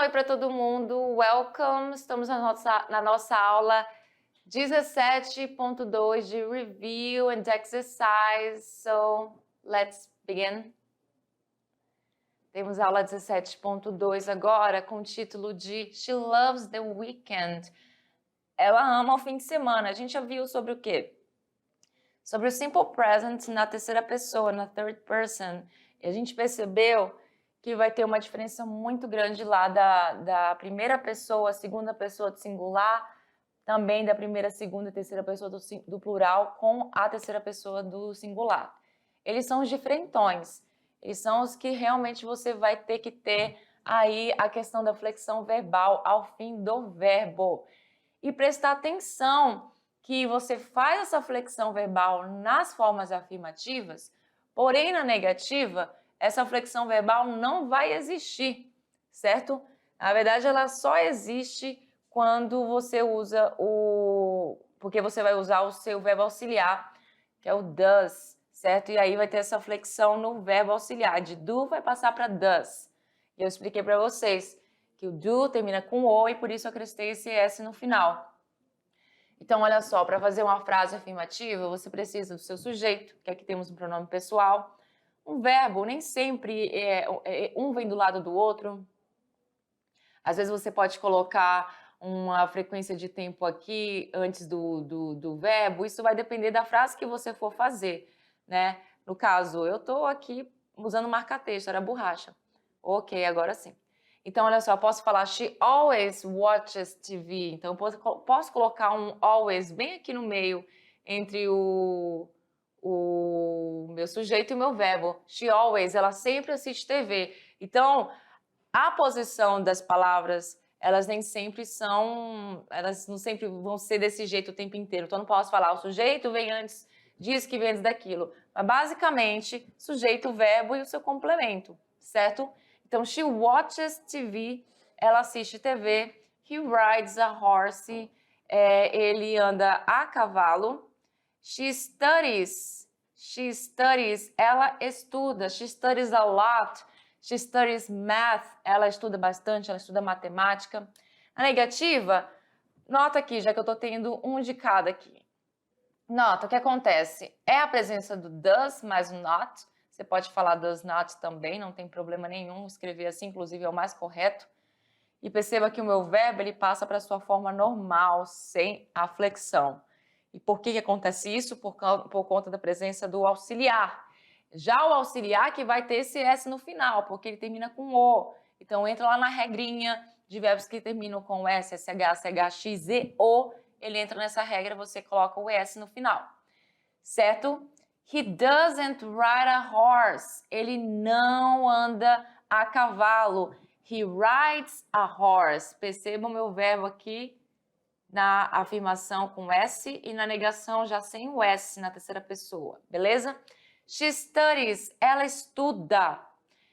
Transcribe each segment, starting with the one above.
oi para todo mundo. Welcome. Estamos na nossa aula 17.2 de Review and Exercise. So, let's begin. Temos a aula 17.2 agora com o título de She Loves the Weekend. Ela ama o fim de semana. A gente já viu sobre o quê? Sobre o Simple Present na terceira pessoa, na third person. E a gente percebeu que vai ter uma diferença muito grande lá da primeira pessoa, segunda pessoa do singular, também da primeira, segunda e terceira pessoa do plural com a terceira pessoa do singular. Eles são os diferentões, eles são os que realmente você vai ter que ter aí a questão da flexão verbal ao fim do verbo. E prestar atenção que você faz essa flexão verbal nas formas afirmativas, porém na negativa, essa flexão verbal não vai existir, certo? Na verdade, ela só existe quando você usa porque você vai usar o seu verbo auxiliar, que é o does, certo? E aí vai ter essa flexão no verbo auxiliar, de do vai passar para does. E eu expliquei para vocês que o do termina com o e por isso eu acrescentei esse s no final. Então, olha só, para fazer uma frase afirmativa, você precisa do seu sujeito, que aqui temos um pronome pessoal. Um verbo, nem sempre um vem do lado do outro. Às vezes você pode colocar uma frequência de tempo aqui antes do verbo. Isso vai depender da frase que você for fazer, né? No caso, eu estou aqui usando marca-texto, era borracha. Ok, agora sim. Então, olha só, eu posso falar she always watches TV. Então, eu posso colocar um always bem aqui no meio entre o meu sujeito e o meu verbo. She always, ela sempre assiste TV. Então, a posição das palavras, elas nem sempre elas não sempre vão ser desse jeito o tempo inteiro. Então, eu não posso falar o sujeito vem antes disso que vem antes daquilo. Mas, basicamente, sujeito, verbo e o seu complemento, certo? Então, she watches TV, ela assiste TV. He rides a horse, ele anda a cavalo. She studies, ela estuda. She studies a lot. She studies math, ela estuda bastante, ela estuda matemática. A negativa, nota aqui, já que eu estou tendo um de cada aqui. Nota, o que acontece? É a presença do does mais o not. Você pode falar does not também, não tem problema nenhum. Escrever assim, inclusive, é o mais correto. E perceba que o meu verbo, ele passa para a sua forma normal, sem a flexão. E por que acontece isso? Por conta da presença do auxiliar. Já o auxiliar que vai ter esse S no final, porque ele termina com O. Então, entra lá na regrinha de verbos que terminam com S, SH, CH, X, E, O. Ele entra nessa regra, você coloca o S no final. Certo? He doesn't ride a horse. Ele não anda a cavalo. He rides a horse. Perceba o meu verbo aqui na afirmação com S e na negação já sem o S na terceira pessoa, beleza? She studies, ela estuda.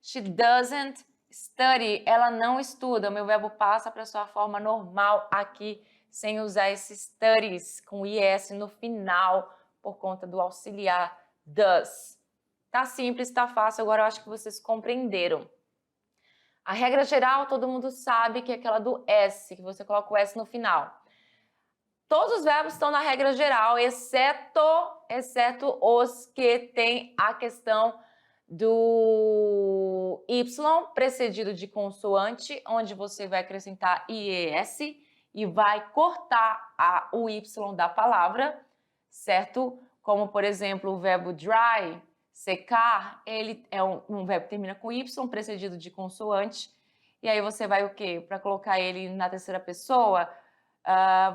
She doesn't study, ela não estuda. O meu verbo passa para sua forma normal aqui, sem usar esse studies com IS no final, por conta do auxiliar does. Tá simples, tá fácil, agora eu acho que vocês compreenderam. A regra geral, todo mundo sabe que é aquela do S, que você coloca o S no final. Todos os verbos estão na regra geral, exceto os que tem a questão do Y precedido de consoante, onde você vai acrescentar IES e vai cortar o Y da palavra, certo? Como, por exemplo, o verbo dry, secar, ele é um verbo que termina com Y precedido de consoante. E aí você vai o quê? Para colocar ele na terceira pessoa,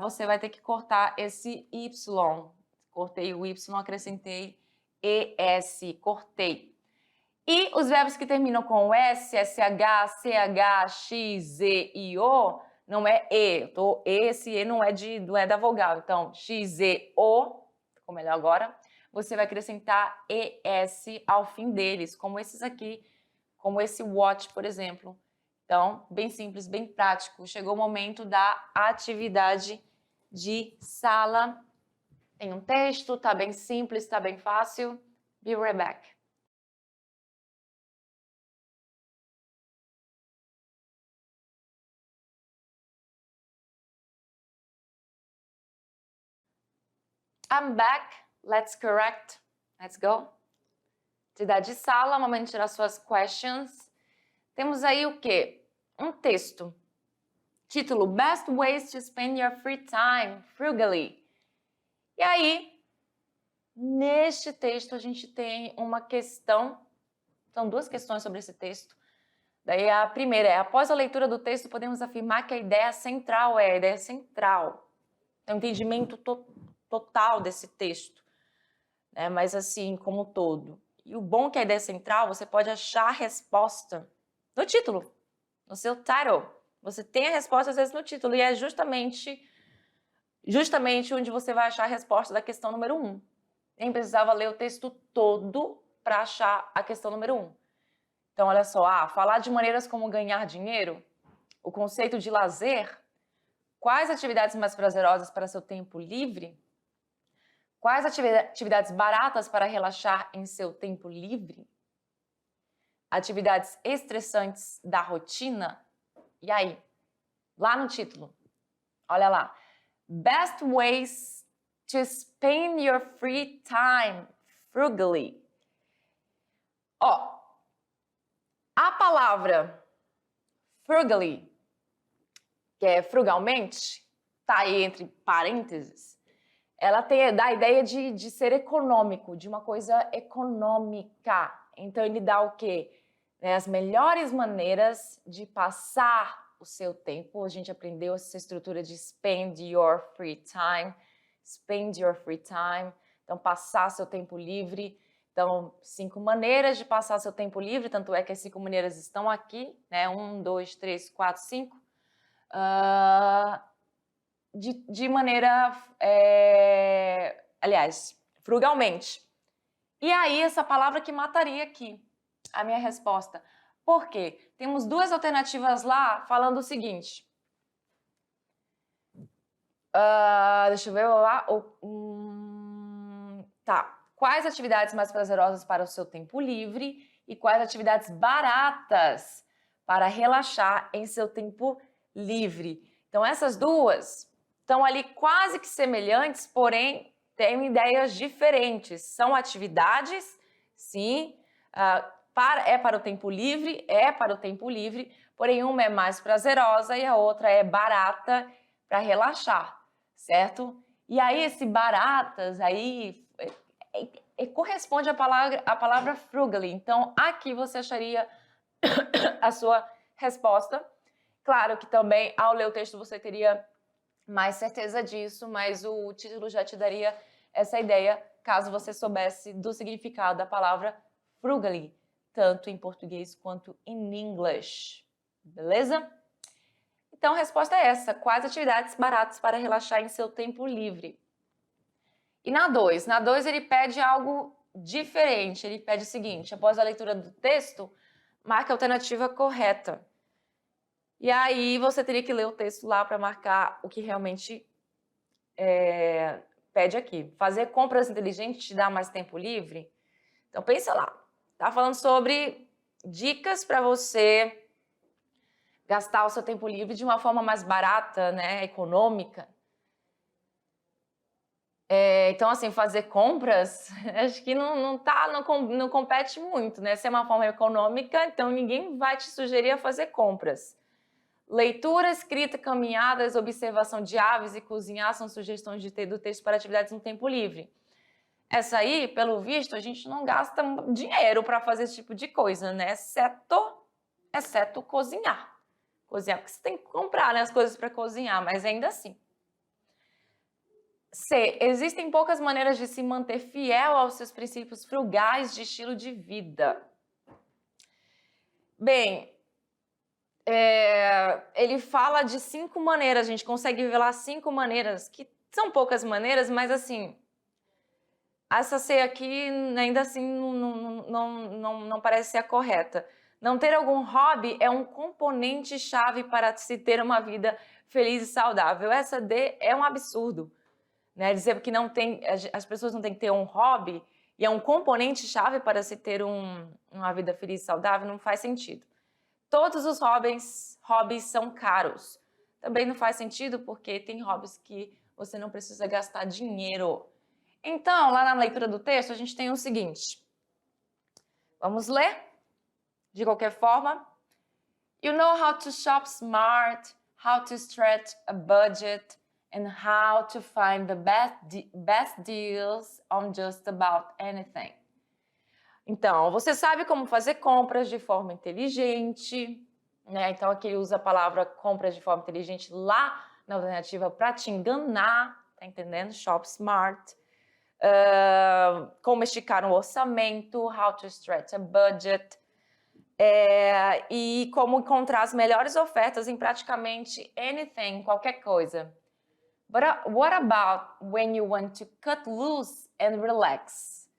você vai ter que cortar esse Y. Cortei o Y, acrescentei ES, cortei. E os verbos que terminam com S, SH, CH, X, Z e O, não é E. Esse E não é da vogal. Então, X, E, O, ficou melhor agora. Você vai acrescentar ES ao fim deles, como esses aqui, como esse watch, por exemplo. Então, bem simples, bem prático. Chegou o momento da atividade de sala. Tem um texto, tá bem simples, tá bem fácil. Be right back. I'm back. Let's correct. Let's go. Atividade de sala, momento de tirar suas questions. Temos aí o quê? Um texto. Título: Best Ways to Spend Your Free Time Frugally. E aí, neste texto a gente tem uma questão. São duas questões sobre esse texto. Daí a primeira é: após a leitura do texto, podemos afirmar que a ideia central é a ideia central. É um entendimento total desse texto, né? Mas assim, como um todo. E o bom é que a ideia central, você pode achar a resposta no título, no seu title. Você tem a resposta, às vezes, no título. E é justamente onde você vai achar a resposta da questão número 1. Nem precisava ler o texto todo para achar a questão número 1. Então, olha só. Falar de maneiras como ganhar dinheiro, o conceito de lazer, quais atividades mais prazerosas para seu tempo livre, quais atividades baratas para relaxar em seu tempo livre, atividades estressantes da rotina. E aí, lá no título, olha lá. Best ways to spend your free time frugally. A palavra frugally, que é frugalmente, tá aí entre parênteses, ela dá a ideia de ser econômico, de uma coisa econômica. Então, ele dá o quê? As melhores maneiras de passar o seu tempo. A gente aprendeu essa estrutura de spend your free time. Spend your free time. Então, passar seu tempo livre. Então, 5 maneiras de passar seu tempo livre. Tanto é que as 5 maneiras estão aqui, né? 1, 2, 3, 4, 5. De maneira, aliás, frugalmente. E aí, essa palavra que mataria aqui a minha resposta. Por quê? Temos 2 alternativas lá falando o seguinte. Deixa eu ver lá. Tá. Quais atividades mais prazerosas para o seu tempo livre e quais atividades baratas para relaxar em seu tempo livre? Então, essas duas estão ali quase que semelhantes, porém têm ideias diferentes. São atividades, sim, para o tempo livre, porém uma é mais prazerosa e a outra é barata para relaxar, certo? E aí esse baratas aí corresponde à palavra frugally. Então aqui você acharia a sua resposta. Claro que também ao ler o texto você teria mais certeza disso, mas o título já te daria essa ideia caso você soubesse do significado da palavra frugally, tanto em português quanto em inglês. Beleza? Então, a resposta é essa. Quais atividades baratas para relaxar em seu tempo livre? E na 2? Na 2 ele pede algo diferente. Ele pede o seguinte: após a leitura do texto, marque a alternativa correta. E aí você teria que ler o texto lá para marcar o que realmente pede aqui. Fazer compras inteligentes te dá mais tempo livre? Então pensa lá. Tá falando sobre dicas para você gastar o seu tempo livre de uma forma mais barata, né, econômica. Então, assim, fazer compras, acho que não compete muito, né? Se é uma forma econômica, então ninguém vai te sugerir a fazer compras. Leitura, escrita, caminhadas, observação de aves e cozinhar são sugestões do texto para atividades no tempo livre. Essa aí, pelo visto, a gente não gasta dinheiro para fazer esse tipo de coisa, né? Exceto cozinhar. Cozinhar, porque você tem que comprar, né, as coisas para cozinhar, mas ainda assim. C. Existem poucas maneiras de se manter fiel aos seus princípios frugais de estilo de vida. Bem, ele fala de 5 maneiras, a gente consegue revelar 5 maneiras, que são poucas maneiras, mas assim, essa C aqui ainda assim não parece ser a correta. Não ter algum hobby é um componente-chave para se ter uma vida feliz e saudável. Essa D é um absurdo, né? Dizer que as pessoas não têm que ter um hobby e é um componente-chave para se ter uma vida feliz e saudável não faz sentido. Todos os hobbies são caros. Também não faz sentido porque tem hobbies que você não precisa gastar dinheiro. Então, lá na leitura do texto, a gente tem o seguinte. Vamos ler? De qualquer forma. You know how to shop smart, how to stretch a budget, and how to find the best deals on just about anything. Então, você sabe como fazer compras de forma inteligente, né? Então, aqui ele usa a palavra compras de forma inteligente lá na alternativa para te enganar, tá entendendo? Shop smart. Como esticar um orçamento, how to stretch a budget. E como encontrar as melhores ofertas em praticamente anything, qualquer coisa. But what about when you want to cut loose and relax?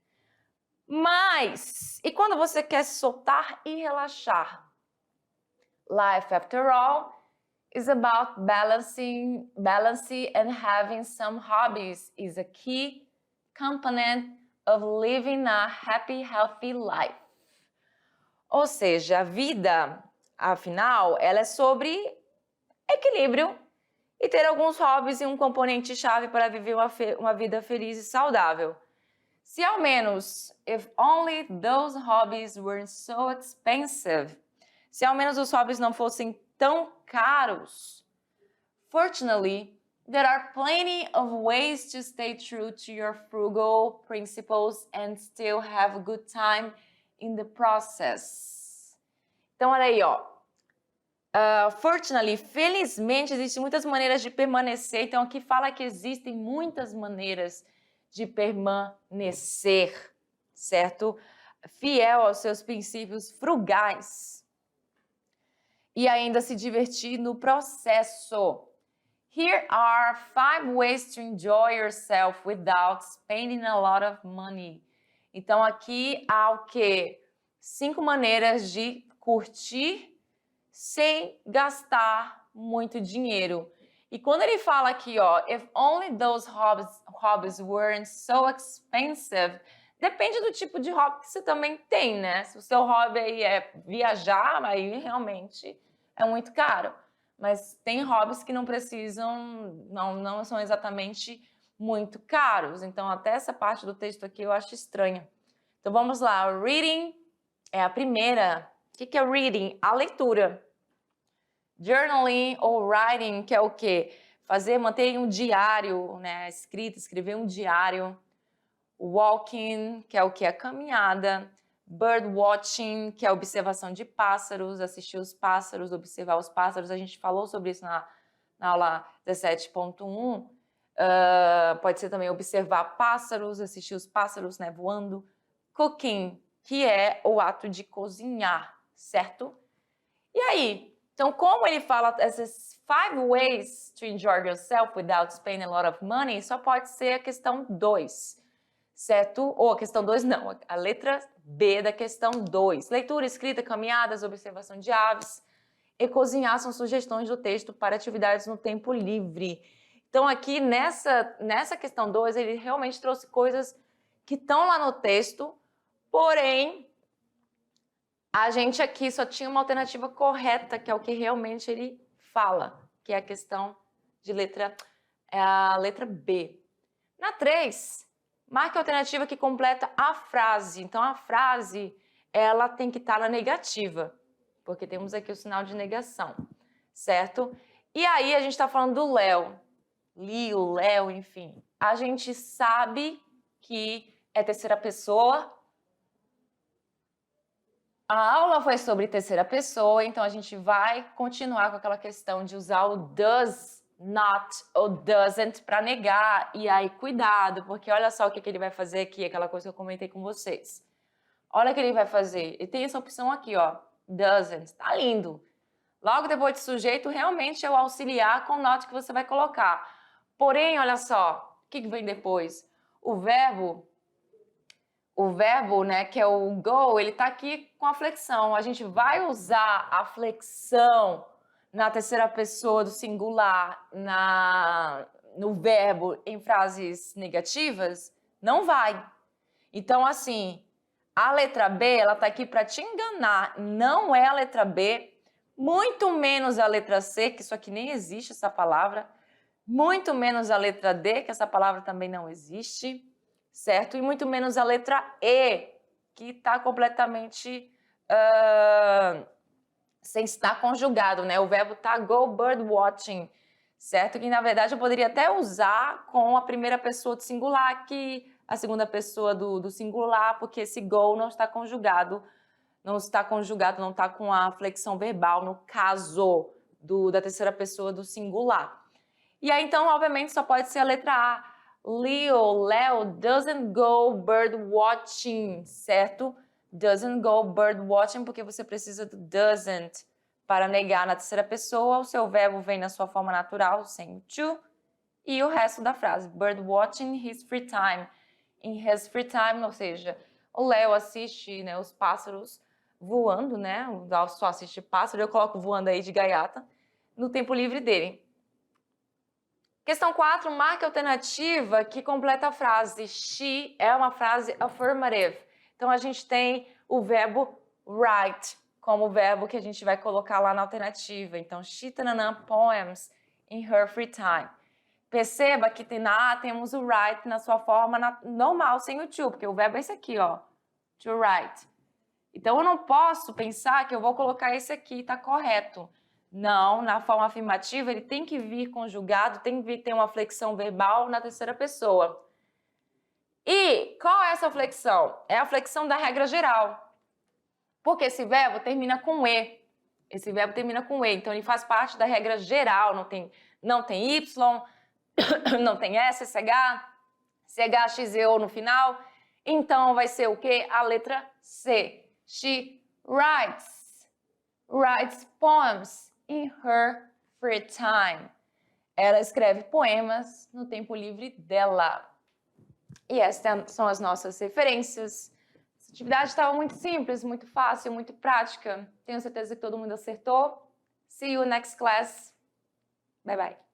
Mas, e quando você quer se soltar e relaxar? Life, after all, is about balancing and having some hobbies is a key component of living a happy, healthy life. Ou seja, a vida, afinal, ela é sobre equilíbrio e ter alguns hobbies e um componente chave para viver uma vida feliz e saudável. Se ao menos, if only those hobbies weren't so expensive, se ao menos os hobbies não fossem tão caros. Fortunately, there are plenty of ways to stay true to your frugal principles and still have a good time in the process. Então, olha aí, ó. Fortunately, felizmente, existem muitas maneiras de permanecer. Então, aqui fala que existem muitas maneiras de permanecer, certo? Fiel aos seus princípios frugais. E ainda se divertir no processo. Here are 5 ways to enjoy yourself without spending a lot of money. Então, aqui há o quê? 5 maneiras de curtir sem gastar muito dinheiro. E quando ele fala aqui, ó, if only those hobbies weren't so expensive, depende do tipo de hobby que você também tem, né? Se o seu hobby aí é viajar, aí realmente é muito caro. Mas tem hobbies que não precisam, não são exatamente muito caros. Então, até essa parte do texto aqui eu acho estranha. Então, vamos lá. Reading é a primeira. O que é reading? A leitura. Journaling ou writing, que é o quê? Manter um diário, né? Escrever um diário. Walking, que é o quê? A caminhada. Bird watching, que é a observação de pássaros, assistir os pássaros, observar os pássaros. A gente falou sobre isso na aula 17.1. Pode ser também observar pássaros, assistir os pássaros, né, voando. Cooking, que é o ato de cozinhar, certo? E aí? Então, como ele fala essas 5 ways to enjoy yourself without spending a lot of money, só pode ser a questão 2, certo? Ou a questão 2 não, a letra B da questão 2. Leitura, escrita, caminhadas, observação de aves e cozinhar são sugestões do texto para atividades no tempo livre. Então, aqui nessa questão 2, ele realmente trouxe coisas que estão lá no texto, porém, a gente aqui só tinha uma alternativa correta, que é o que realmente ele fala, que é a questão de a letra B. Na 3, marque a alternativa que completa a frase. Então, a frase, ela tem que estar na negativa, porque temos aqui o sinal de negação, certo? E aí, a gente está falando do Léo, Lio, Léo, enfim. A gente sabe que é terceira pessoa. A aula foi sobre terceira pessoa, então a gente vai continuar com aquela questão de usar o does not ou doesn't para negar. E aí, cuidado, porque olha só o que ele vai fazer aqui, aquela coisa que eu comentei com vocês. Olha o que ele vai fazer. Ele tem essa opção aqui, ó, doesn't. Tá lindo. Logo depois de sujeito, realmente é o auxiliar com not que você vai colocar. Porém, olha só, o que vem depois? O verbo, né, que é o go, ele tá aqui com a flexão. A gente vai usar a flexão na terceira pessoa do singular, no verbo em frases negativas? Não vai. Então, assim, a letra B, ela tá aqui para te enganar. Não é a letra B, muito menos a letra C, que isso aqui nem existe, essa palavra. Muito menos a letra D, que essa palavra também não existe. certo? E muito menos a letra E, que está completamente sem estar conjugado, né? O verbo tá go bird watching, certo? Que na verdade eu poderia até usar com a primeira pessoa do singular aqui, a segunda pessoa do singular, porque esse go não está conjugado, não está com a flexão verbal no caso da terceira pessoa do singular. E aí então, obviamente, só pode ser a letra A. Leo doesn't go bird watching, certo? Doesn't go bird watching porque você precisa do doesn't para negar na terceira pessoa. O seu verbo vem na sua forma natural, sem o to. E o resto da frase, bird watching his free time. In his free time, ou seja, o Leo assiste, né, os pássaros voando, né? Só assiste pássaro, eu coloco voando aí de gaiata, no tempo livre dele. Questão 4, marque a alternativa que completa a frase. She é uma frase affirmative. Então, a gente tem o verbo write como verbo que a gente vai colocar lá na alternativa. Então, she poems in her free time. Perceba que na A temos o write na sua forma normal, sem o to, porque o verbo é esse aqui, ó. To write. Então, eu não posso pensar que eu vou colocar esse aqui, tá correto. Não, na forma afirmativa ele tem que vir conjugado, tem que ter uma flexão verbal na terceira pessoa. E qual é essa flexão? É a flexão da regra geral. Porque esse verbo termina com E. Esse verbo termina com E, então ele faz parte da regra geral, não tem Y, não tem S, SH, CH, X e O no final. Então vai ser o quê? A letra C. She writes poems in her free time. Ela escreve poemas no tempo livre dela. E essas são as nossas referências. Essa atividade estava muito simples, muito fácil, muito prática. Tenho certeza que todo mundo acertou. See you next class. Bye, bye.